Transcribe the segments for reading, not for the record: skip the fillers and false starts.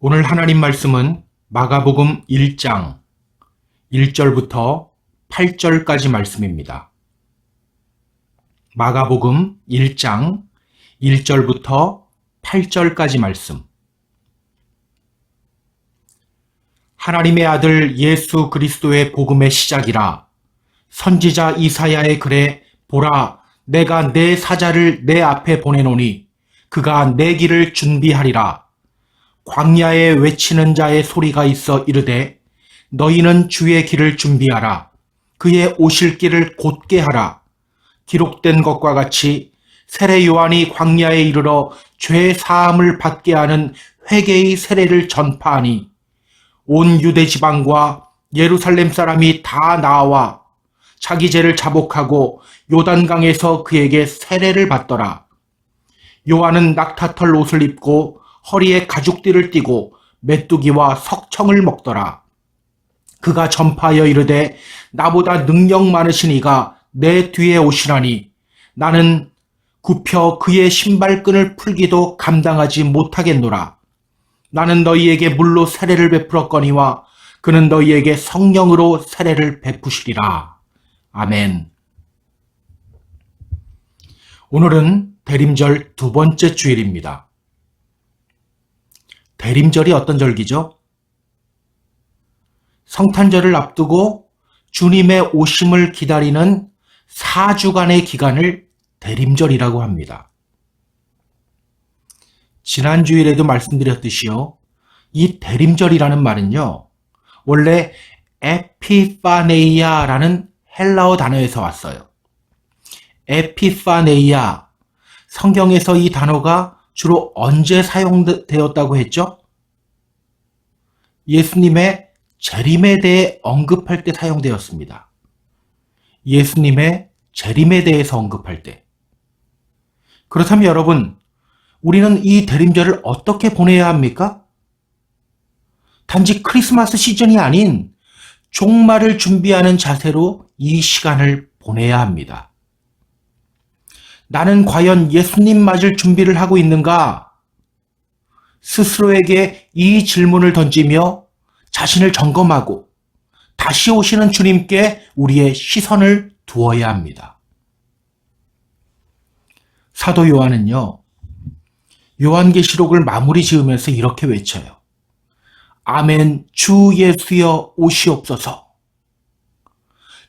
오늘 하나님 말씀은 마가복음 1장 1절부터 8절까지 말씀입니다. 마가복음 1장 1절부터 8절까지 말씀. 하나님의 아들 예수 그리스도의 복음의 시작이라. 선지자 이사야의 글에 보라, 내가 내 사자를 내 앞에 보내노니 그가 내 길을 준비하리라. 광야에 외치는 자의 소리가 있어 이르되 너희는 주의 길을 준비하라. 그의 오실 길을 곧게 하라. 기록된 것과 같이 세례 요한이 광야에 이르러 죄 사함을 받게 하는 회개의 세례를 전파하니 온 유대 지방과 예루살렘 사람이 다 나와 자기 죄를 자복하고 요단강에서 그에게 세례를 받더라. 요한은 낙타털 옷을 입고 허리에 가죽띠를 띠고 메뚜기와 석청을 먹더라. 그가 전파하여 이르되 나보다 능력 많으신 이가 내 뒤에 오시라니 나는 굽혀 그의 신발끈을 풀기도 감당하지 못하겠노라. 나는 너희에게 물로 세례를 베풀었거니와 그는 너희에게 성령으로 세례를 베푸시리라. 아멘. 오늘은 대림절 두 번째 주일입니다. 대림절이 어떤 절기죠? 성탄절을 앞두고 주님의 오심을 기다리는 4주간의 기간을 대림절이라고 합니다. 지난 주일에도 말씀드렸듯이요, 이 대림절이라는 말은요, 원래 에피파네이아라는 헬라어 단어에서 왔어요. 에피파네이아, 성경에서 이 단어가 주로 언제 사용되었다고 했죠? 예수님의 재림에 대해 언급할 때 사용되었습니다. 예수님의 재림에 대해서 언급할 때. 그렇다면 여러분, 우리는 이 대림절을 어떻게 보내야 합니까? 단지 크리스마스 시즌이 아닌 종말을 준비하는 자세로 이 시간을 보내야 합니다. 나는 과연 예수님 맞을 준비를 하고 있는가? 스스로에게 이 질문을 던지며 자신을 점검하고 다시 오시는 주님께 우리의 시선을 두어야 합니다. 사도 요한은요, 요한계시록을 마무리 지으면서 이렇게 외쳐요. 아멘, 주 예수여 오시옵소서.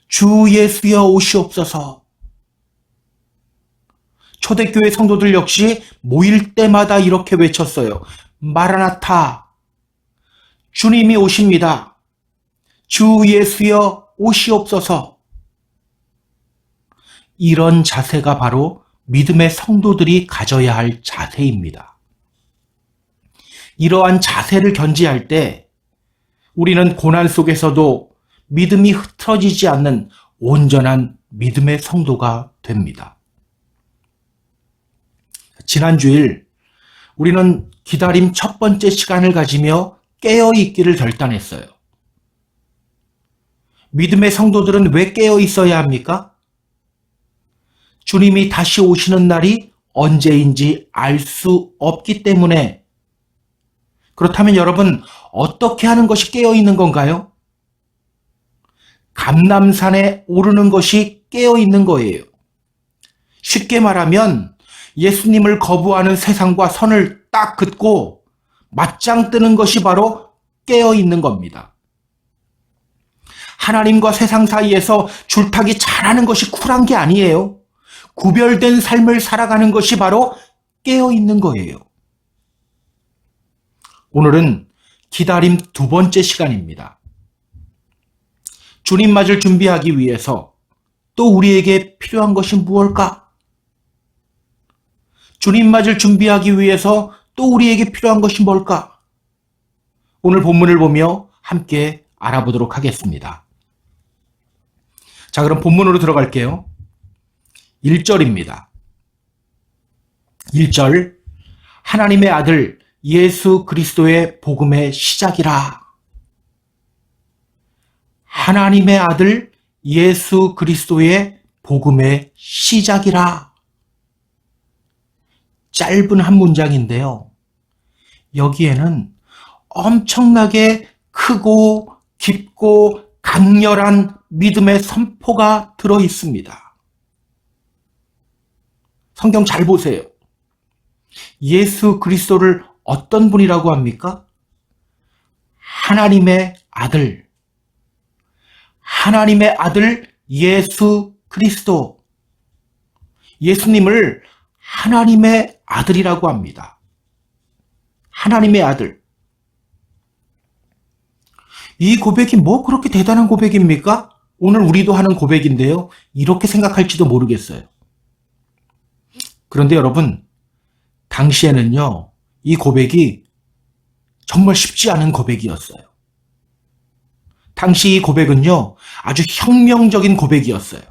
주 예수여 오시옵소서. 초대교회 성도들 역시 모일 때마다 이렇게 외쳤어요. 마라나타, 주님이 오십니다. 주 예수여 오시옵소서. 이런 자세가 바로 믿음의 성도들이 가져야 할 자세입니다. 이러한 자세를 견지할 때 우리는 고난 속에서도 믿음이 흐트러지지 않는 온전한 믿음의 성도가 됩니다. 지난 주일 우리는 기다림 첫 번째 시간을 가지며 깨어있기를 결단했어요. 믿음의 성도들은 왜 깨어 있어야 합니까? 주님이 다시 오시는 날이 언제인지 알 수 없기 때문에. 그렇다면 여러분, 어떻게 하는 것이 깨어 있는 건가요? 감람산에 오르는 것이 깨어 있는 거예요. 쉽게 말하면 예수님을 거부하는 세상과 선을 딱 긋고 맞짱 뜨는 것이 바로 깨어 있는 겁니다. 하나님과 세상 사이에서 줄타기 잘하는 것이 쿨한 게 아니에요. 구별된 삶을 살아가는 것이 바로 깨어 있는 거예요. 오늘은 기다림 두 번째 시간입니다. 주님 맞을 준비하기 위해서 또 우리에게 필요한 것이 무엇일까? 주님 맞을 준비하기 위해서 또 우리에게 필요한 것이 뭘까? 오늘 본문을 보며 함께 알아보도록 하겠습니다. 자, 그럼 본문으로 들어갈게요. 1절입니다. 1절, 하나님의 아들 예수 그리스도의 복음의 시작이라. 하나님의 아들 예수 그리스도의 복음의 시작이라. 짧은 한 문장인데요. 여기에는 엄청나게 크고 깊고 강렬한 믿음의 선포가 들어 있습니다. 성경 잘 보세요. 예수 그리스도를 어떤 분이라고 합니까? 하나님의 아들. 하나님의 아들 예수 그리스도. 예수님을 하나님의 아들이라고 합니다. 하나님의 아들. 이 고백이 뭐 그렇게 대단한 고백입니까? 오늘 우리도 하는 고백인데요. 이렇게 생각할지도 모르겠어요. 그런데 여러분, 당시에는요, 이 고백이 정말 쉽지 않은 고백이었어요. 당시 이 고백은요, 아주 혁명적인 고백이었어요.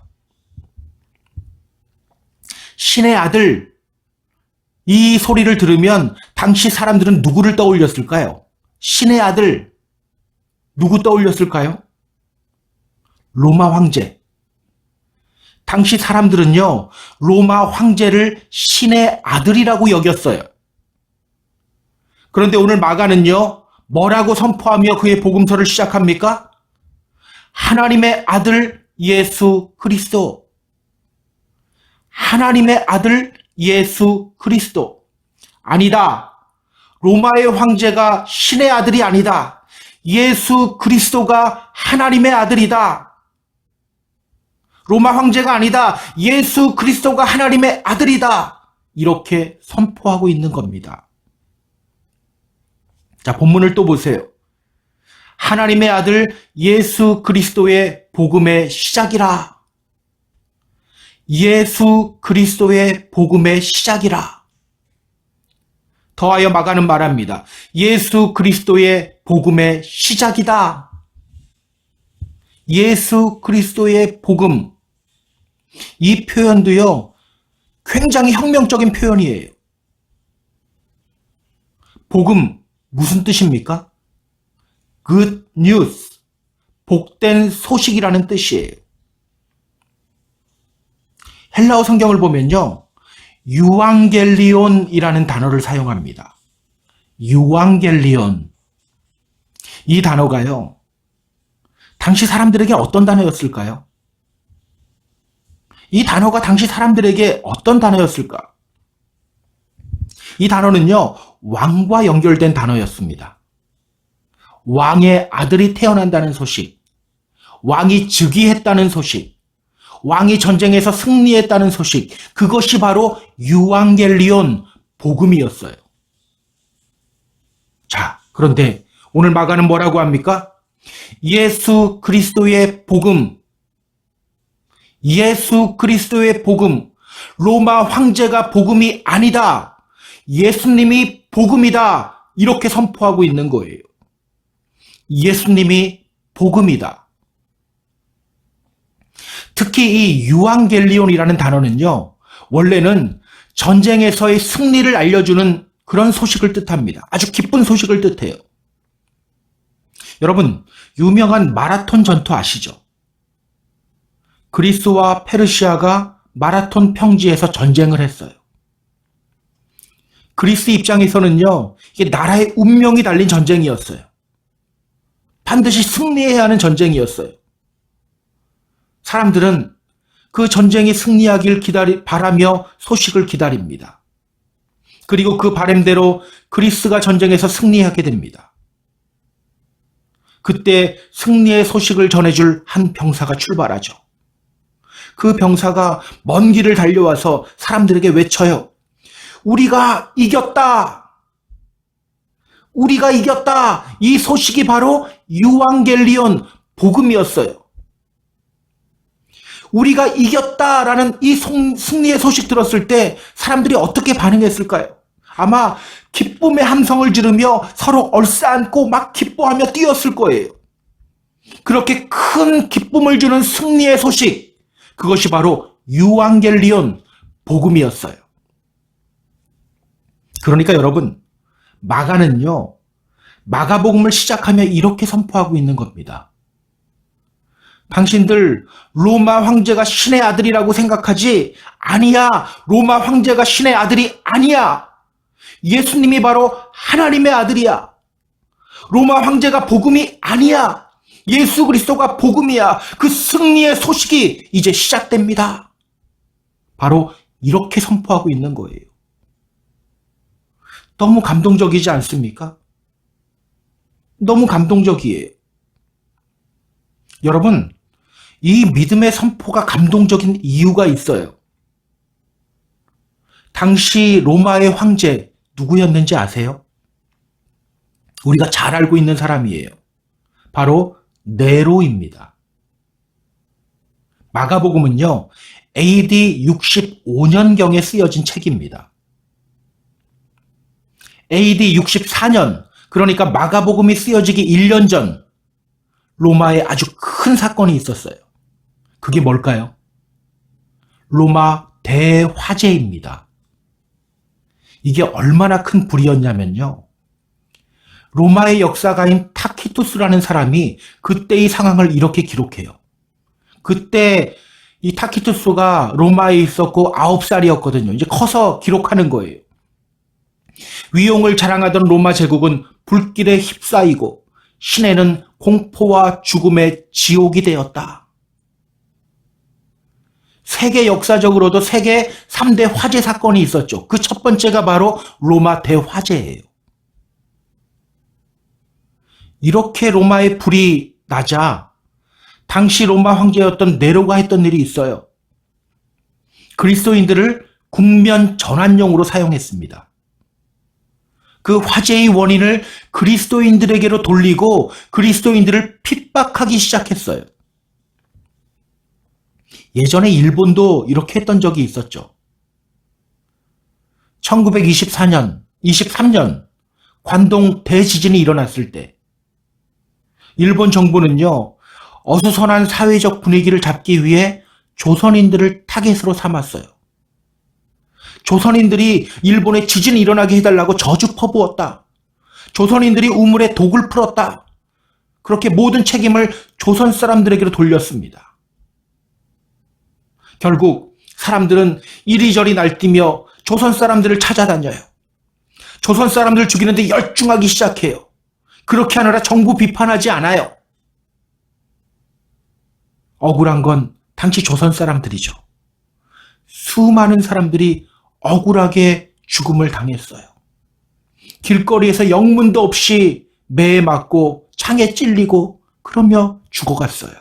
신의 아들, 이 소리를 들으면 당시 사람들은 누구를 떠올렸을까요? 신의 아들, 누구 떠올렸을까요? 로마 황제. 당시 사람들은요, 로마 황제를 신의 아들이라고 여겼어요. 그런데 오늘 마가는요, 뭐라고 선포하며 그의 복음서를 시작합니까? 하나님의 아들 예수 그리스도. 하나님의 아들 예수 그리스도. 아니다. 로마의 황제가 신의 아들이 아니다. 예수 그리스도가 하나님의 아들이다. 로마 황제가 아니다. 예수 그리스도가 하나님의 아들이다. 이렇게 선포하고 있는 겁니다. 자, 본문을 또 보세요. 하나님의 아들 예수 그리스도의 복음의 시작이라. 예수 그리스도의 복음의 시작이라. 더하여 마가는 말합니다. 예수 그리스도의 복음의 시작이다. 예수 그리스도의 복음. 이 표현도요, 굉장히 혁명적인 표현이에요. 복음, 무슨 뜻입니까? Good news, 복된 소식이라는 뜻이에요. 헬라어 성경을 보면요, 유앙겔리온이라는 단어를 사용합니다. 유앙겔리온. 이 단어가요, 당시 사람들에게 어떤 단어였을까요? 이 단어가 당시 사람들에게 어떤 단어였을까? 이 단어는요, 왕과 연결된 단어였습니다. 왕의 아들이 태어난다는 소식, 왕이 즉위했다는 소식, 왕이 전쟁에서 승리했다는 소식, 그것이 바로 유앙겔리온, 복음이었어요. 자, 그런데 오늘 마가는 뭐라고 합니까? 예수 그리스도의 복음, 예수 그리스도의 복음, 로마 황제가 복음이 아니다. 예수님이 복음이다. 이렇게 선포하고 있는 거예요. 예수님이 복음이다. 특히 이 유앙겔리온이라는 단어는요, 원래는 전쟁에서의 승리를 알려주는 그런 소식을 뜻합니다. 아주 기쁜 소식을 뜻해요. 여러분, 유명한 마라톤 전투 아시죠? 그리스와 페르시아가 마라톤 평지에서 전쟁을 했어요. 그리스 입장에서는요, 이게 나라의 운명이 달린 전쟁이었어요. 반드시 승리해야 하는 전쟁이었어요. 사람들은 그 전쟁이 승리하길 바라며 소식을 기다립니다. 그리고 그 바람대로 그리스가 전쟁에서 승리하게 됩니다. 그때 승리의 소식을 전해줄 한 병사가 출발하죠. 그 병사가 먼 길을 달려와서 사람들에게 외쳐요. 우리가 이겼다! 우리가 이겼다! 이 소식이 바로 유앙겔리온 복음이었어요. 우리가 이겼다라는 이 승리의 소식 들었을 때 사람들이 어떻게 반응했을까요? 아마 기쁨의 함성을 지르며 서로 얼싸안고 막 기뻐하며 뛰었을 거예요. 그렇게 큰 기쁨을 주는 승리의 소식, 그것이 바로 유앙겔리온 복음이었어요. 그러니까 여러분, 마가는요, 마가복음을 시작하며 이렇게 선포하고 있는 겁니다. 당신들 로마 황제가 신의 아들이라고 생각하지? 아니야. 로마 황제가 신의 아들이 아니야. 예수님이 바로 하나님의 아들이야. 로마 황제가 복음이 아니야. 예수 그리스도가 복음이야. 그 승리의 소식이 이제 시작됩니다. 바로 이렇게 선포하고 있는 거예요. 너무 감동적이지 않습니까? 너무 감동적이에요. 여러분, 이 믿음의 선포가 감동적인 이유가 있어요. 당시 로마의 황제 누구였는지 아세요? 우리가 잘 알고 있는 사람이에요. 바로 네로입니다. 마가복음은요, AD 65년경에 쓰여진 책입니다. AD 64년, 그러니까 마가복음이 쓰여지기 1년 전 로마에 아주 큰 사건이 있었어요. 그게 뭘까요? 로마 대화재입니다. 이게 얼마나 큰 불이었냐면요. 로마의 역사가인 타키투스라는 사람이 그때의 상황을 이렇게 기록해요. 그때 이 타키투스가 로마에 있었고 9살이었거든요. 이제 커서 기록하는 거예요. 위용을 자랑하던 로마 제국은 불길에 휩싸이고 시내는 공포와 죽음의 지옥이 되었다. 세계 역사적으로도 세계 3대 화재 사건이 있었죠. 그 첫 번째가 바로 로마 대화재예요. 이렇게 로마의 불이 나자 당시 로마 황제였던 네로가 했던 일이 있어요. 그리스도인들을 국면 전환용으로 사용했습니다. 그 화재의 원인을 그리스도인들에게로 돌리고 그리스도인들을 핍박하기 시작했어요. 예전에 일본도 이렇게 했던 적이 있었죠. 1923년 관동 대지진이 일어났을 때 일본 정부는요, 어수선한 사회적 분위기를 잡기 위해 조선인들을 타겟으로 삼았어요. 조선인들이 일본에 지진이 일어나게 해달라고 저주 퍼부었다. 조선인들이 우물에 독을 풀었다. 그렇게 모든 책임을 조선 사람들에게로 돌렸습니다. 결국 사람들은 이리저리 날뛰며 조선 사람들을 찾아다녀요. 조선 사람들을 죽이는데 열중하기 시작해요. 그렇게 하느라 정부 비판하지 않아요. 억울한 건 당시 조선 사람들이죠. 수많은 사람들이 억울하게 죽음을 당했어요. 길거리에서 영문도 없이 매에 맞고 창에 찔리고 그러며 죽어갔어요.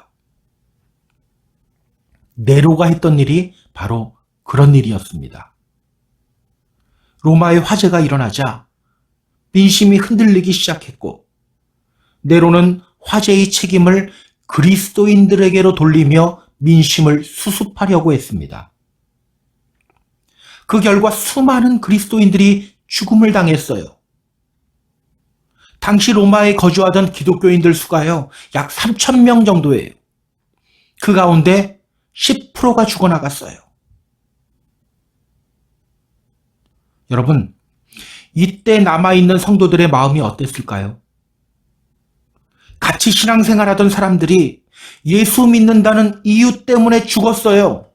네로가 했던 일이 바로 그런 일이었습니다. 로마의 화재가 일어나자 민심이 흔들리기 시작했고 네로는 화재의 책임을 그리스도인들에게로 돌리며 민심을 수습하려고 했습니다. 그 결과 수많은 그리스도인들이 죽음을 당했어요. 당시 로마에 거주하던 기독교인들 수가요, 약 3,000명 정도예요. 그 가운데 10%가 죽어나갔어요. 여러분, 이때 남아있는 성도들의 마음이 어땠을까요? 같이 신앙생활하던 사람들이 예수 믿는다는 이유 때문에 죽었어요.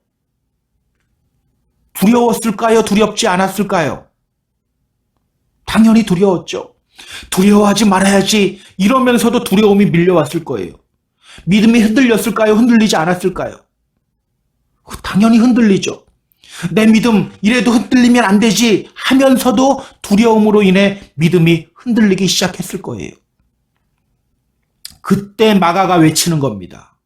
두려웠을까요? 두렵지 않았을까요? 당연히 두려웠죠. 두려워하지 말아야지 이러면서도 두려움이 밀려왔을 거예요. 믿음이 흔들렸을까요? 흔들리지 않았을까요? 당연히 흔들리죠. 내 믿음 이래도 흔들리면 안 되지 하면서도 두려움으로 인해 믿음이 흔들리기 시작했을 거예요. 그때 마가가 외치는 겁니다.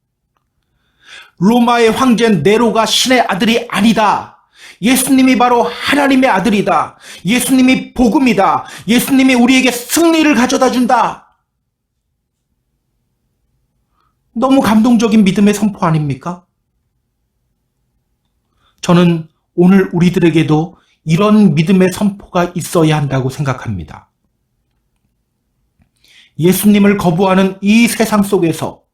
로마의 황제 네로가 신의 아들이 아니다. 예수님이 바로 하나님의 아들이다. 예수님이 복음이다. 예수님이 우리에게 승리를 가져다 준다. 너무 감동적인 믿음의 선포 아닙니까? 저는 오늘 우리들에게도 이런 믿음의 선포가 있어야 한다고 생각합니다. 예수님을 거부하는 이 세상 속에서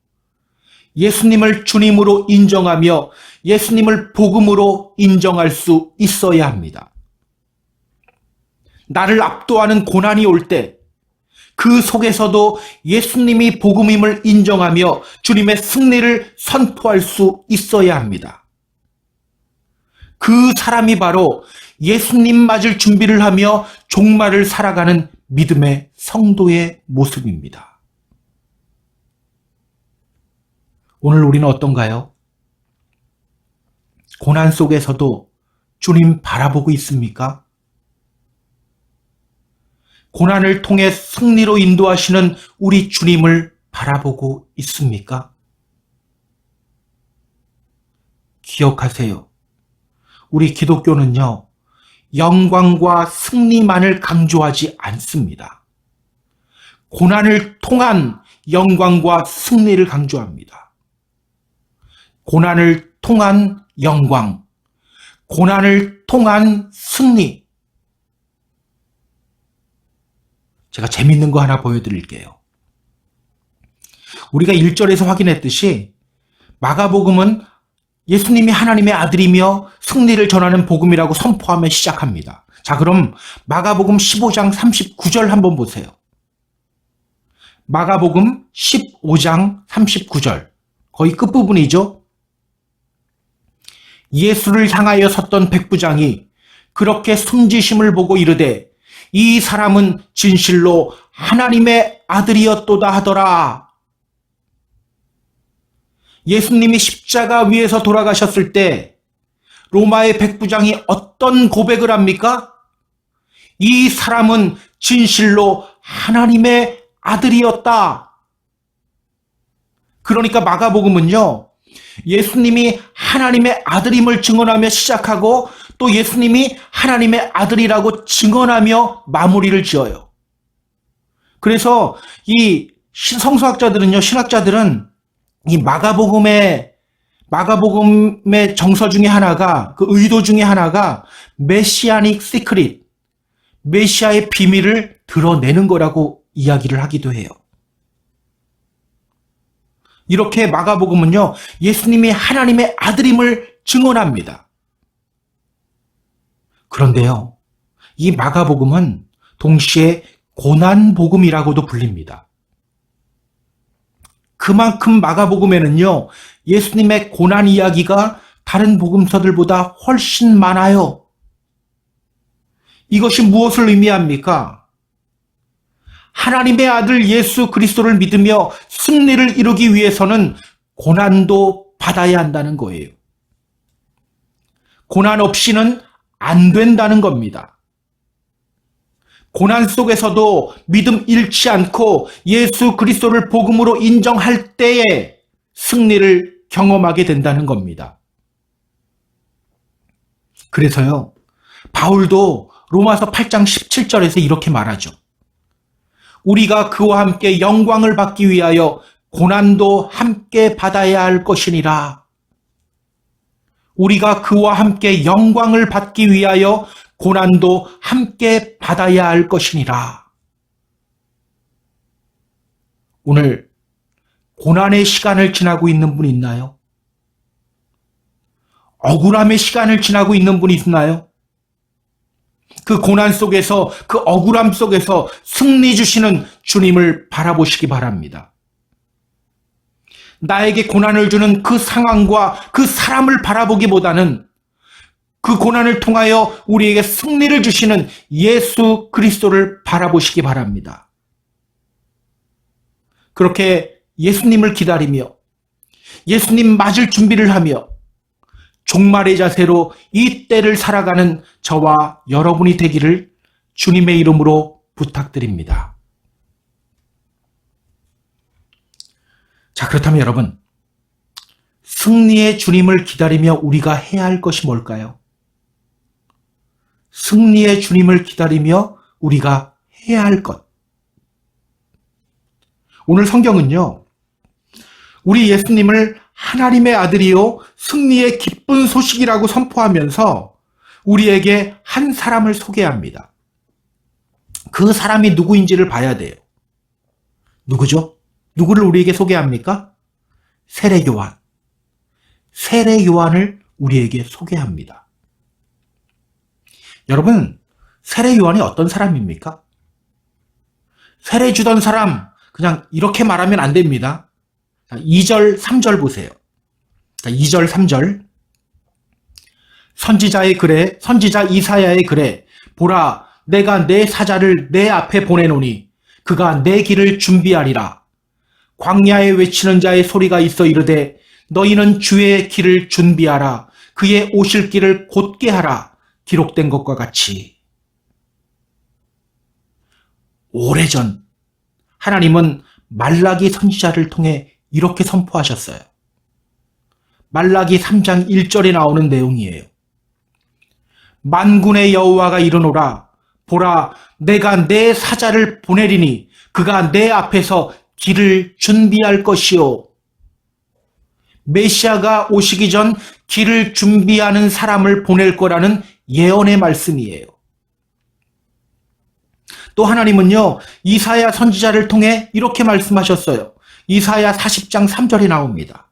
예수님을 주님으로 인정하며 예수님을 복음으로 인정할 수 있어야 합니다. 나를 압도하는 고난이 올 때 그 속에서도 예수님이 복음임을 인정하며 주님의 승리를 선포할 수 있어야 합니다. 그 사람이 바로 예수님 맞을 준비를 하며 종말을 살아가는 믿음의 성도의 모습입니다. 오늘 우리는 어떤가요? 고난 속에서도 주님 바라보고 있습니까? 고난을 통해 승리로 인도하시는 우리 주님을 바라보고 있습니까? 기억하세요. 우리 기독교는요, 영광과 승리만을 강조하지 않습니다. 고난을 통한 영광과 승리를 강조합니다. 고난을 통한 영광, 고난을 통한 승리. 제가 재밌는 거 하나 보여드릴게요. 우리가 1절에서 확인했듯이 마가복음은 예수님이 하나님의 아들이며 승리를 전하는 복음이라고 선포하며 시작합니다. 자, 그럼 마가복음 15장 39절 한번 보세요. 마가복음 15장 39절. 거의 끝부분이죠. 예수를 향하여 섰던 백부장이 그렇게 숨지심을 보고 이르되 이 사람은 진실로 하나님의 아들이었도다 하더라. 예수님이 십자가 위에서 돌아가셨을 때 로마의 백부장이 어떤 고백을 합니까? 이 사람은 진실로 하나님의 아들이었다. 그러니까 마가복음은요, 예수님이 하나님의 아들임을 증언하며 시작하고 또 예수님이 하나님의 아들이라고 증언하며 마무리를 지어요. 그래서 이 성서학자들은요, 신학자들은 이 마가복음의 정서 중에 하나가, 그 의도 중에 하나가 메시아닉 시크릿, 메시아의 비밀을 드러내는 거라고 이야기를 하기도 해요. 이렇게 마가복음은요, 예수님이 하나님의 아들임을 증언합니다. 그런데요, 이 마가복음은 동시에 고난복음이라고도 불립니다. 그만큼 마가복음에는요, 예수님의 고난 이야기가 다른 복음서들보다 훨씬 많아요. 이것이 무엇을 의미합니까? 하나님의 아들 예수 그리스도를 믿으며 승리를 이루기 위해서는 고난도 받아야 한다는 거예요. 고난 없이는 안 된다는 겁니다. 고난 속에서도 믿음 잃지 않고 예수 그리스도를 복음으로 인정할 때에 승리를 경험하게 된다는 겁니다. 그래서요, 바울도 로마서 8장 17절에서 이렇게 말하죠. 우리가 그와 함께 영광을 받기 위하여 고난도 함께 받아야 할 것이니라. 우리가 그와 함께 영광을 받기 위하여 고난도 함께 받아야 할 것이니라. 오늘 고난의 시간을 지나고 있는 분 있나요? 억울함의 시간을 지나고 있는 분 있나요? 그 고난 속에서, 그 억울함 속에서 승리 주시는 주님을 바라보시기 바랍니다. 나에게 고난을 주는 그 상황과 그 사람을 바라보기보다는 그 고난을 통하여 우리에게 승리를 주시는 예수 그리스도를 바라보시기 바랍니다. 그렇게 예수님을 기다리며 예수님 맞을 준비를 하며 종말의 자세로 이 때를 살아가는 저와 여러분이 되기를 주님의 이름으로 부탁드립니다. 자, 그렇다면 여러분, 승리의 주님을 기다리며 우리가 해야 할 것이 뭘까요? 승리의 주님을 기다리며 우리가 해야 할 것. 오늘 성경은요, 우리 예수님을 하나님의 아들이요 승리의 기쁜 소식이라고 선포하면서 우리에게 한 사람을 소개합니다. 그 사람이 누구인지를 봐야 돼요. 누구죠? 누구를 우리에게 소개합니까? 세례 요한. 세례 요한을 우리에게 소개합니다. 여러분, 세례 요한이 어떤 사람입니까? 세례 주던 사람, 그냥 이렇게 말하면 안 됩니다. 2절, 3절 보세요. 2절, 3절. 선지자 이사야의 글에 보라, 내가 내 사자를 내 앞에 보내노니 그가 내 길을 준비하리라. 광야에 외치는 자의 소리가 있어 이르되 너희는 주의 길을 준비하라. 그의 오실 길을 곧게 하라. 기록된 것과 같이. 오래전 하나님은 말라기 선지자를 통해 이렇게 선포하셨어요. 말라기 3장 1절에 나오는 내용이에요. 만군의 여호와가 이르노라. 보라, 내가 내 사자를 보내리니 그가 내 앞에서 길을 준비할 것이요. 메시아가 오시기 전 길을 준비하는 사람을 보낼 거라는 예언의 말씀이에요. 또 하나님은요, 이사야 선지자를 통해 이렇게 말씀하셨어요. 이사야 40장 3절에 나옵니다.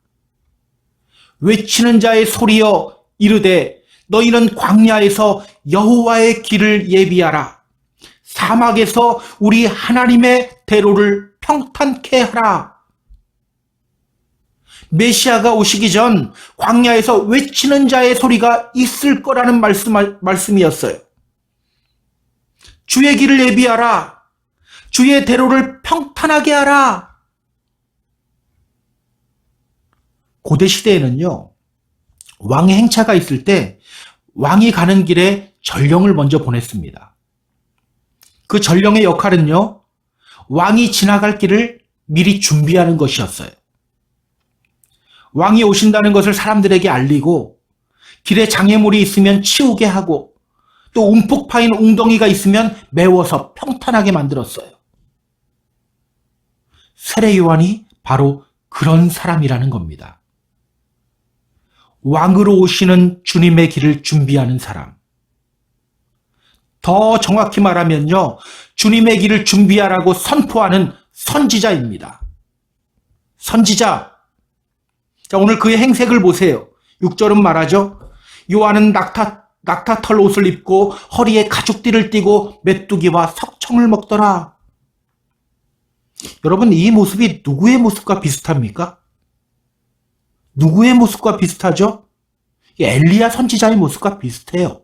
외치는 자의 소리여 이르되 너희는 광야에서 여호와의 길을 예비하라. 사막에서 우리 하나님의 대로를 평탄케 하라. 메시아가 오시기 전 광야에서 외치는 자의 소리가 있을 거라는 말씀이었어요. 주의 길을 예비하라. 주의 대로를 평탄하게 하라. 고대 시대에는요, 왕의 행차가 있을 때 왕이 가는 길에 전령을 먼저 보냈습니다. 그 전령의 역할은요, 왕이 지나갈 길을 미리 준비하는 것이었어요. 왕이 오신다는 것을 사람들에게 알리고 길에 장애물이 있으면 치우게 하고 또 움푹 파인 웅덩이가 있으면 메워서 평탄하게 만들었어요. 세례 요한이 바로 그런 사람이라는 겁니다. 왕으로 오시는 주님의 길을 준비하는 사람. 더 정확히 말하면요, 주님의 길을 준비하라고 선포하는 선지자입니다. 선지자. 자, 오늘 그의 행색을 보세요. 6절은 말하죠. 요한은 낙타털 옷을 입고 허리에 가죽띠를 띠고 메뚜기와 석청을 먹더라. 여러분, 이 모습이 누구의 모습과 비슷합니까? 누구의 모습과 비슷하죠? 엘리야 선지자의 모습과 비슷해요.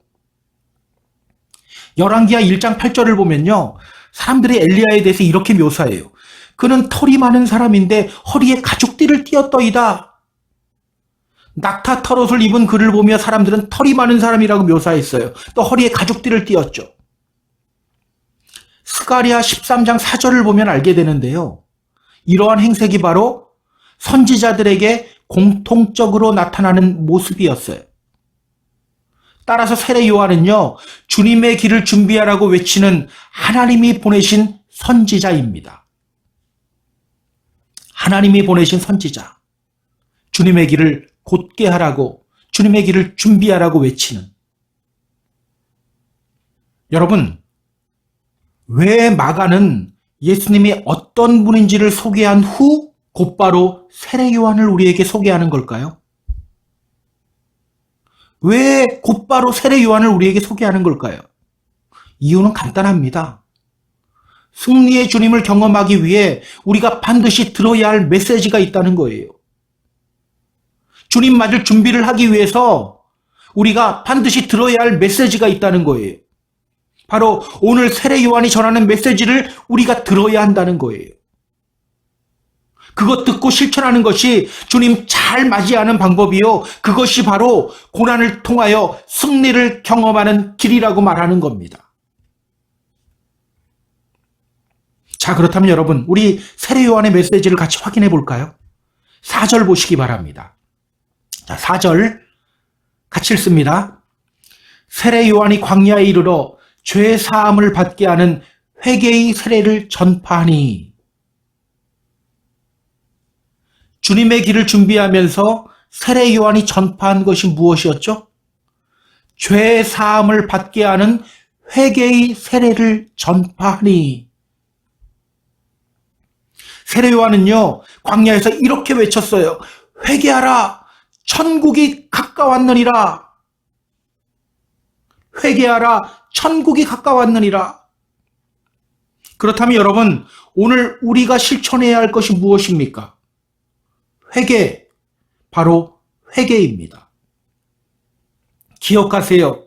열왕기하 1장 8절을 보면요, 사람들이 엘리야에 대해서 이렇게 묘사해요. 그는 털이 많은 사람인데 허리에 가죽띠를 띠었더이다. 낙타 털옷을 입은 그를 보며 사람들은 털이 많은 사람이라고 묘사했어요. 또 허리에 가죽띠를 띠었죠. 스가랴 13장 4절을 보면 알게 되는데요, 이러한 행색이 바로 선지자들에게 공통적으로 나타나는 모습이었어요. 따라서 세례 요한은요, 주님의 길을 준비하라고 외치는 하나님이 보내신 선지자입니다. 하나님이 보내신 선지자. 주님의 길을 곧게 하라고, 주님의 길을 준비하라고 외치는. 여러분, 왜 마가는 예수님이 어떤 분인지를 소개한 후 곧바로 세례 요한을 우리에게 소개하는 걸까요? 왜 곧바로 세례 요한을 우리에게 소개하는 걸까요? 이유는 간단합니다. 승리의 주님을 경험하기 위해 우리가 반드시 들어야 할 메시지가 있다는 거예요. 주님 맞을 준비를 하기 위해서 우리가 반드시 들어야 할 메시지가 있다는 거예요. 바로 오늘 세례 요한이 전하는 메시지를 우리가 들어야 한다는 거예요. 그것 듣고 실천하는 것이 주님 잘 맞이하는 방법이요, 그것이 바로 고난을 통하여 승리를 경험하는 길이라고 말하는 겁니다. 자, 그렇다면 여러분, 우리 세례 요한의 메시지를 같이 확인해 볼까요? 4절 보시기 바랍니다. 자, 4절 같이 읽습니다. 세례 요한이 광야에 이르러 죄 사함을 받게 하는 회개의 세례를 전파하니. 주님의 길을 준비하면서 세례 요한이 전파한 것이 무엇이었죠? 죄 사함을 받게 하는 회개의 세례를 전파하니. 세례 요한은요, 광야에서 이렇게 외쳤어요. 회개하라, 천국이 가까웠느니라. 회개하라, 천국이 가까웠느니라. 그렇다면 여러분, 오늘 우리가 실천해야 할 것이 무엇입니까? 회개, 바로 회개입니다. 기억하세요.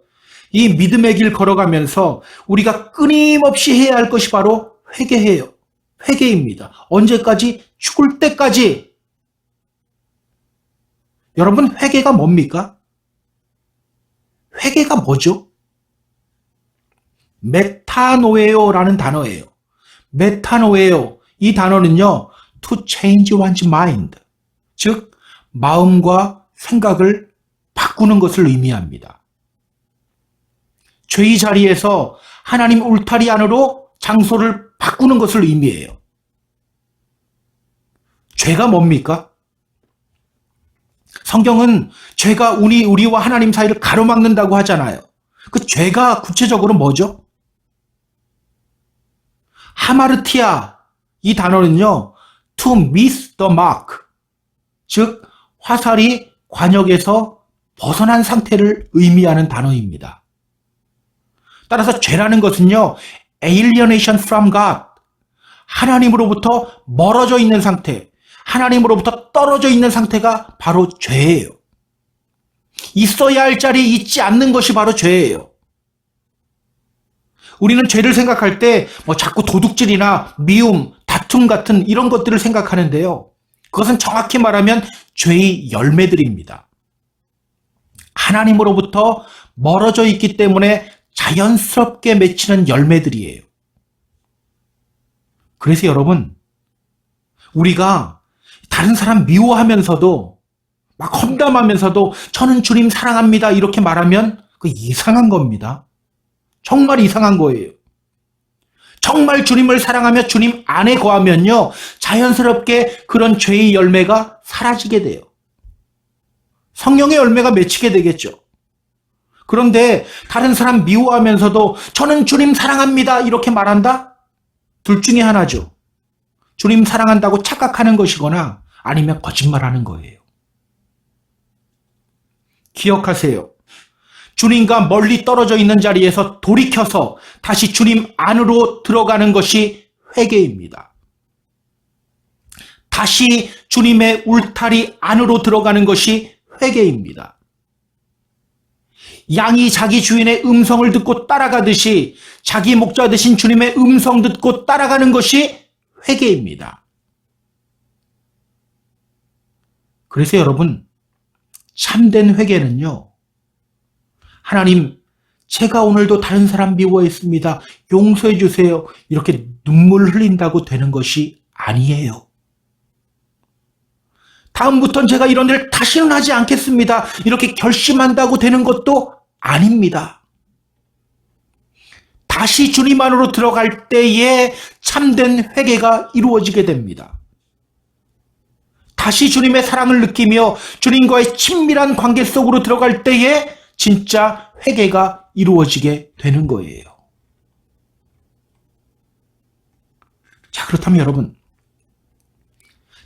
이 믿음의 길 걸어가면서 우리가 끊임없이 해야 할 것이 바로 회개해요. 회개입니다. 언제까지? 죽을 때까지. 여러분, 회개가 뭡니까? 회개가 뭐죠? 메타노에오라는 단어예요. 메타노에오. 이 단어는요, to change one's mind. 즉, 마음과 생각을 바꾸는 것을 의미합니다. 죄의 자리에서 하나님 울타리 안으로 장소를 바꾸는 것을 의미해요. 죄가 뭡니까? 성경은 죄가 우리와 하나님 사이를 가로막는다고 하잖아요. 그 죄가 구체적으로 뭐죠? 하마르티아. 이 단어는요, to miss the mark. 즉, 화살이 관역에서 벗어난 상태를 의미하는 단어입니다. 따라서 죄라는 것은요, alienation from God. 하나님으로부터 멀어져 있는 상태, 하나님으로부터 떨어져 있는 상태가 바로 죄예요. 있어야 할 자리에 있지 않는 것이 바로 죄예요. 우리는 죄를 생각할 때 자꾸 도둑질이나 미움, 다툼 같은 이런 것들을 생각하는데요. 그것은 정확히 말하면 죄의 열매들입니다. 하나님으로부터 멀어져 있기 때문에 자연스럽게 맺히는 열매들이에요. 그래서 여러분, 우리가 다른 사람 미워하면서도 막 험담하면서도 저는 주님 사랑합니다 이렇게 말하면 그 이상한 겁니다. 정말 이상한 거예요. 정말 주님을 사랑하며 주님 안에 거하면요, 자연스럽게 그런 죄의 열매가 사라지게 돼요. 성령의 열매가 맺히게 되겠죠. 그런데 다른 사람 미워하면서도 저는 주님 사랑합니다 이렇게 말한다? 둘 중에 하나죠. 주님 사랑한다고 착각하는 것이거나 아니면 거짓말하는 거예요. 기억하세요. 주님과 멀리 떨어져 있는 자리에서 돌이켜서 다시 주님 안으로 들어가는 것이 회개입니다. 다시 주님의 울타리 안으로 들어가는 것이 회개입니다. 양이 자기 주인의 음성을 듣고 따라가듯이 자기 목자 되신 주님의 음성 듣고 따라가는 것이 회개입니다. 그래서 여러분, 참된 회개는요, 하나님, 제가 오늘도 다른 사람 미워했습니다. 용서해 주세요. 이렇게 눈물 흘린다고 되는 것이 아니에요. 다음부터는 제가 이런 일을 다시는 하지 않겠습니다. 이렇게 결심한다고 되는 것도 아닙니다. 다시 주님 안으로 들어갈 때에 참된 회개가 이루어지게 됩니다. 다시 주님의 사랑을 느끼며 주님과의 친밀한 관계 속으로 들어갈 때에 진짜 회개가 이루어지게 되는 거예요. 자, 그렇다면 여러분,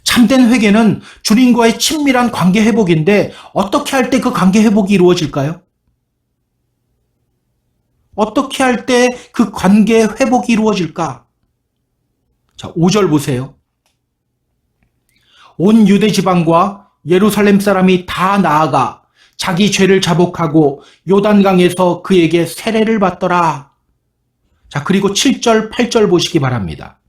참된 회개는 주님과의 친밀한 관계 회복인데 어떻게 할 때 그 관계 회복이 이루어질까요? 어떻게 할 때 그 관계 회복이 이루어질까? 자, 5절 보세요. 온 유대 지방과 예루살렘 사람이 다 나아가 자기 죄를 자복하고 요단강에서 그에게 세례를 받더라. 자, 그리고 7절, 8절 보시기 바랍니다.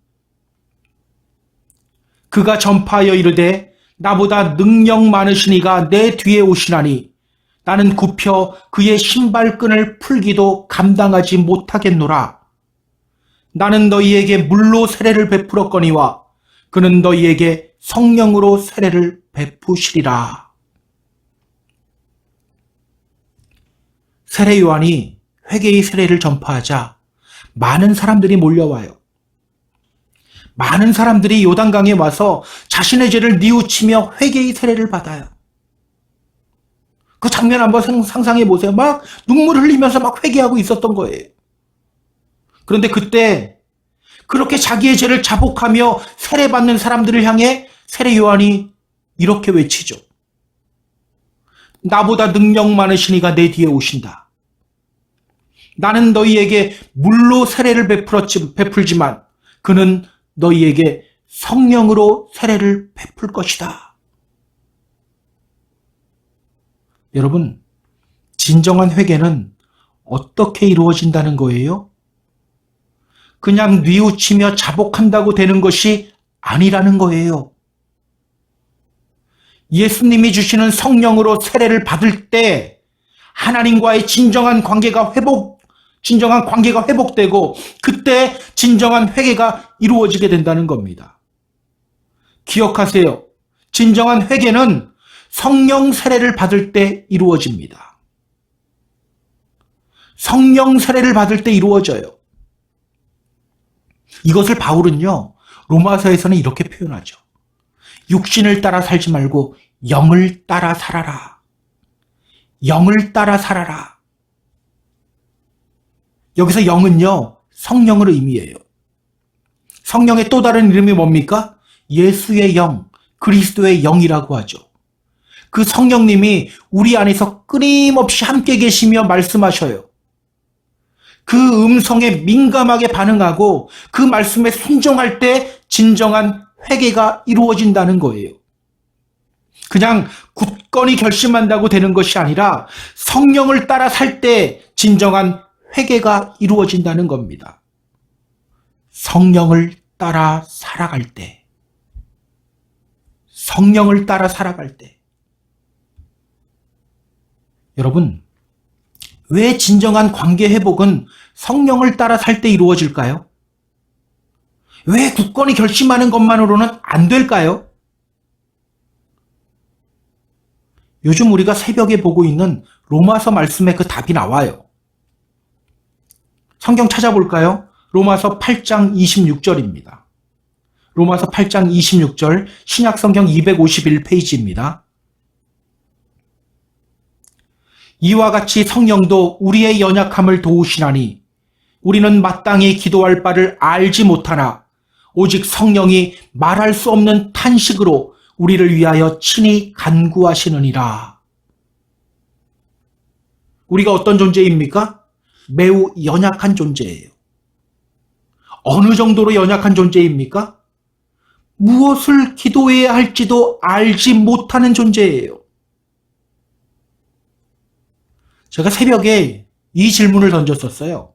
그가 전파하여 이르되 나보다 능력 많으신 이가 내 뒤에 오시나니 나는 굽혀 그의 신발끈을 풀기도 감당하지 못하겠노라. 나는 너희에게 물로 세례를 베풀었거니와 그는 너희에게 성령으로 세례를 베푸시리라. 세례 요한이 회개의 세례를 전파하자 많은 사람들이 몰려와요. 많은 사람들이 요단강에 와서 자신의 죄를 뉘우치며 회개의 세례를 받아요. 그 장면 한번 상상해 보세요. 막 눈물 흘리면서 막 회개하고 있었던 거예요. 그런데 그때 그렇게 자기의 죄를 자복하며 세례받는 사람들을 향해 세례 요한이 이렇게 외치죠. 나보다 능력 많으신 이가 내 뒤에 오신다. 나는 너희에게 물로 세례를 베풀지만 그는 너희에게 성령으로 세례를 베풀 것이다. 여러분, 진정한 회개는 어떻게 이루어진다는 거예요? 그냥 뉘우치며 자복한다고 되는 것이 아니라는 거예요. 예수님이 주시는 성령으로 세례를 받을 때 하나님과의 진정한 관계가 회복되고 그때 진정한 회개가 이루어지게 된다는 겁니다. 기억하세요. 진정한 회개는 성령 세례를 받을 때 이루어집니다. 성령 세례를 받을 때 이루어져요. 이것을 바울은요, 로마서에서는 이렇게 표현하죠. 육신을 따라 살지 말고 영을 따라 살아라. 영을 따라 살아라. 여기서 영은요, 성령을 의미해요. 성령의 또 다른 이름이 뭡니까? 예수의 영, 그리스도의 영이라고 하죠. 그 성령님이 우리 안에서 끊임없이 함께 계시며 말씀하셔요. 그 음성에 민감하게 반응하고 그 말씀에 순종할 때 진정한 회개가 이루어진다는 거예요. 그냥 굳건히 결심한다고 되는 것이 아니라 성령을 따라 살 때 진정한 회개가 이루어진다는 겁니다. 성령을 따라 살아갈 때. 성령을 따라 살아갈 때. 여러분, 왜 진정한 관계 회복은 성령을 따라 살 때 이루어질까요? 왜 굳건히 결심하는 것만으로는 안 될까요? 요즘 우리가 새벽에 보고 있는 로마서 말씀에 그 답이 나와요. 성경 찾아볼까요? 로마서 8장 26절입니다. 로마서 8장 26절 신약성경 251페이지입니다. 이와 같이 성령도 우리의 연약함을 도우시나니 우리는 마땅히 기도할 바를 알지 못하나 오직 성령이 말할 수 없는 탄식으로 우리를 위하여 친히 간구하시느니라. 우리가 어떤 존재입니까? 매우 연약한 존재예요. 어느 정도로 연약한 존재입니까? 무엇을 기도해야 할지도 알지 못하는 존재예요. 제가 새벽에 이 질문을 던졌었어요.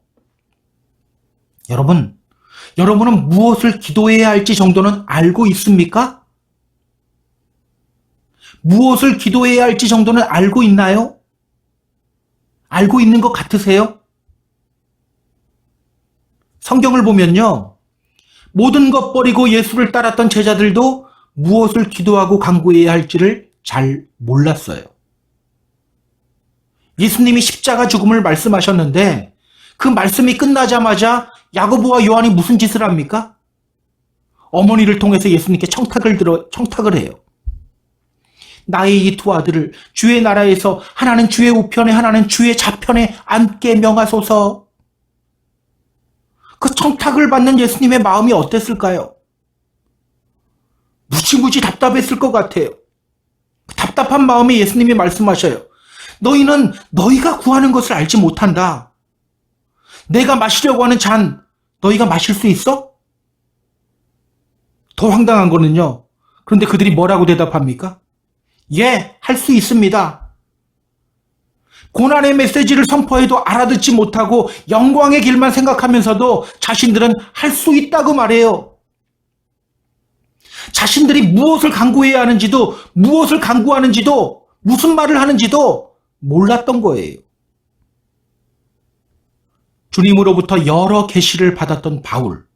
여러분은 무엇을 기도해야 할지 정도는 알고 있습니까? 무엇을 기도해야 할지 정도는 알고 있나요? 알고 있는 것 같으세요? 성경을 보면요, 모든 것 버리고 예수를 따랐던 제자들도 무엇을 기도하고 간구해야 할지를 잘 몰랐어요. 예수님이 십자가 죽음을 말씀하셨는데 그 말씀이 끝나자마자 야고보와 요한이 무슨 짓을 합니까? 어머니를 통해서 예수님께 청탁을 해요. 나의 이 두 아들을 주의 나라에서 하나는 주의 우편에 하나는 주의 좌편에 앉게 명하소서. 그 청탁을 받는 예수님의 마음이 어땠을까요? 무지무지 답답했을 것 같아요. 답답한 마음에 예수님이 말씀하셔요. 너희는 너희가 구하는 것을 알지 못한다. 내가 마시려고 하는 잔 너희가 마실 수 있어? 더 황당한 거는요. 그런데 그들이 뭐라고 대답합니까? 예, 할 수 있습니다. 고난의 메시지를 선포해도 알아듣지 못하고 영광의 길만 생각하면서도 자신들은 할 수 있다고 말해요. 자신들이 무엇을 간구해야 하는지도 무엇을 간구하는지도 무슨 말을 하는지도 몰랐던 거예요. 주님으로부터 여러 계시를 받았던 바울,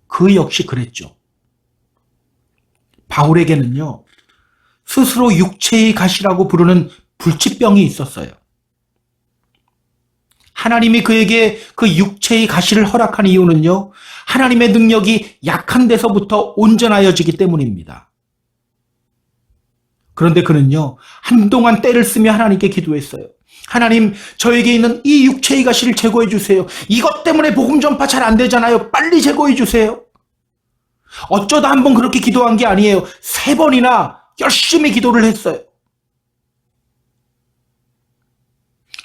그 역시 그랬죠. 바울에게는요, 스스로 육체의 가시라고 부르는 불치병이 있었어요. 하나님이 그에게 그 육체의 가시를 허락한 이유는요, 하나님의 능력이 약한 데서부터 온전하여지기 때문입니다. 그런데 그는요, 한동안 떼를 쓰며 하나님께 기도했어요. 하나님, 저에게 있는 이 육체의 가시를 제거해 주세요. 이것 때문에 복음 전파 잘 안 되잖아요. 빨리 제거해 주세요. 어쩌다 한번 그렇게 기도한 게 아니에요. 3번이나 열심히 기도를 했어요.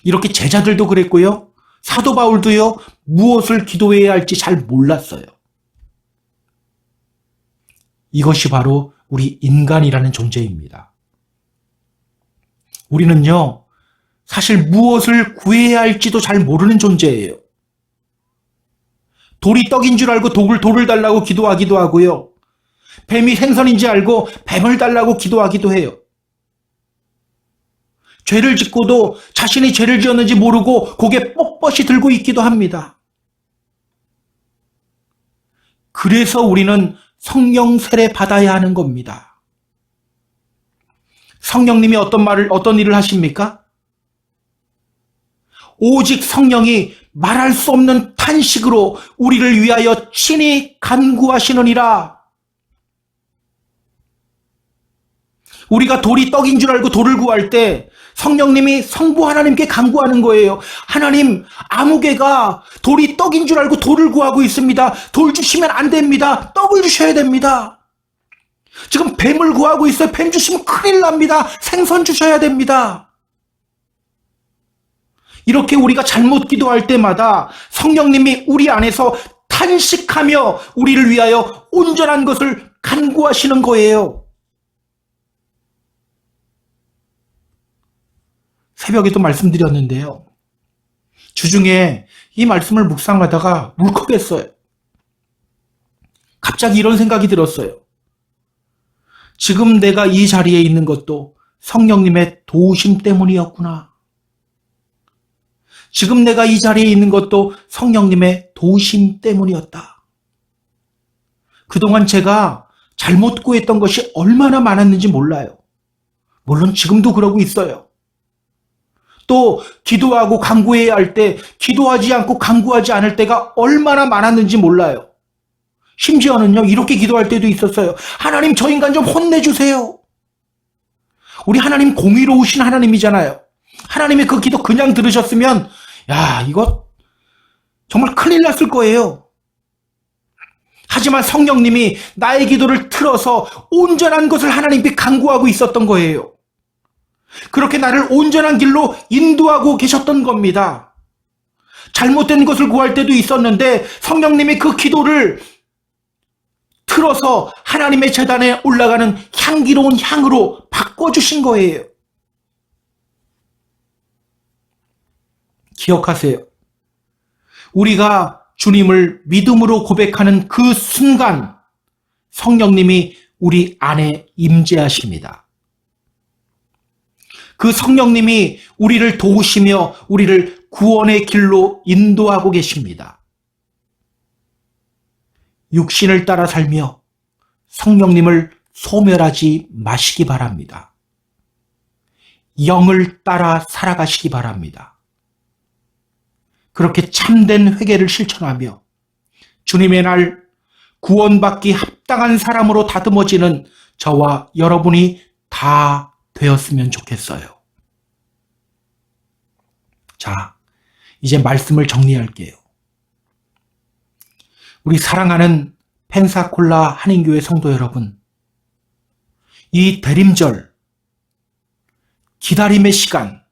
이렇게 제자들도 그랬고요. 사도 바울도요, 무엇을 기도해야 할지 잘 몰랐어요. 이것이 바로 우리 인간이라는 존재입니다. 우리는요, 사실 무엇을 구해야 할지도 잘 모르는 존재예요. 돌이 떡인 줄 알고 돌을 달라고 기도하기도 하고요. 뱀이 생선인지 알고 뱀을 달라고 기도하기도 해요. 죄를 짓고도 자신이 죄를 지었는지 모르고 고개 뻣뻣이 들고 있기도 합니다. 그래서 우리는 성령 세례 받아야 하는 겁니다. 성령님이 어떤 일을 하십니까? 오직 성령이 말할 수 없는 탄식으로 우리를 위하여 친히 간구하시느니라. 우리가 돌이 떡인 줄 알고 돌을 구할 때 성령님이 성부 하나님께 간구하는 거예요. 하나님, 아무개가 돌이 떡인 줄 알고 돌을 구하고 있습니다. 돌 주시면 안 됩니다. 떡을 주셔야 됩니다. 지금 뱀을 구하고 있어요. 뱀 주시면 큰일 납니다. 생선 주셔야 됩니다. 이렇게 우리가 잘못 기도할 때마다 성령님이 우리 안에서 탄식하며 우리를 위하여 온전한 것을 간구하시는 거예요. 새벽에도 말씀드렸는데요. 주중에 이 말씀을 묵상하다가 울컥했어요. 갑자기 이런 생각이 들었어요. 지금 내가 이 자리에 있는 것도 성령님의 도우심 때문이었구나. 지금 내가 이 자리에 있는 것도 성령님의 도우심 때문이었다. 그동안 제가 잘못 구했던 것이 얼마나 많았는지 몰라요. 물론 지금도 그러고 있어요. 또 기도하고 간구해야 할 때 기도하지 않고 간구하지 않을 때가 얼마나 많았는지 몰라요. 심지어는요, 이렇게 기도할 때도 있었어요. 하나님, 저 인간 좀 혼내주세요. 우리 하나님 공의로우신 하나님이잖아요. 하나님의 그 기도 그냥 들으셨으면 이거 정말 큰일 났을 거예요. 하지만 성령님이 나의 기도를 틀어서 온전한 것을 하나님께 간구하고 있었던 거예요. 그렇게 나를 온전한 길로 인도하고 계셨던 겁니다. 잘못된 것을 구할 때도 있었는데 성령님이 그 기도를 틀어서 하나님의 제단에 올라가는 향기로운 향으로 바꿔주신 거예요. 기억하세요. 우리가 주님을 믿음으로 고백하는 그 순간 성령님이 우리 안에 임재하십니다. 그 성령님이 우리를 도우시며 우리를 구원의 길로 인도하고 계십니다. 육신을 따라 살며 성령님을 소멸하지 마시기 바랍니다. 영을 따라 살아가시기 바랍니다. 그렇게 참된 회개를 실천하며 주님의 날 구원받기 합당한 사람으로 다듬어지는 저와 여러분이 다 되었으면 좋겠어요. 자, 이제 말씀을 정리할게요. 우리 사랑하는 펜사콜라 한인교회 성도 여러분, 이 대림절, 기다림의 시간,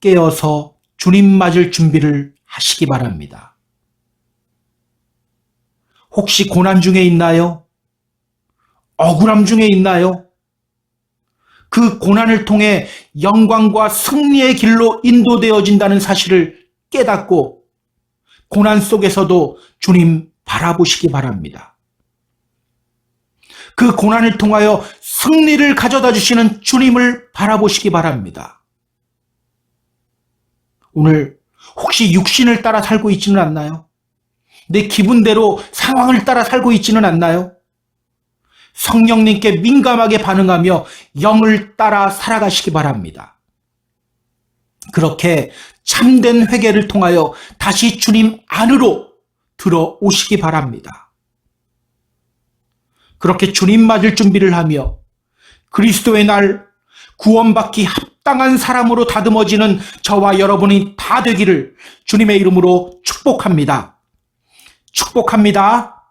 깨어서 주님 맞을 준비를 하시기 바랍니다. 혹시 고난 중에 있나요? 억울함 중에 있나요? 그 고난을 통해 영광과 승리의 길로 인도되어진다는 사실을 깨닫고 고난 속에서도 주님 바라보시기 바랍니다. 그 고난을 통하여 승리를 가져다 주시는 주님을 바라보시기 바랍니다. 오늘 혹시 육신을 따라 살고 있지는 않나요? 내 기분대로 상황을 따라 살고 있지는 않나요? 성령님께 민감하게 반응하며 영을 따라 살아가시기 바랍니다. 그렇게 참된 회개를 통하여 다시 주님 안으로 들어오시기 바랍니다. 그렇게 주님 맞을 준비를 하며 그리스도의 날 구원받기 합당한 사람으로 다듬어지는 저와 여러분이 다 되기를 주님의 이름으로 축복합니다. 축복합니다.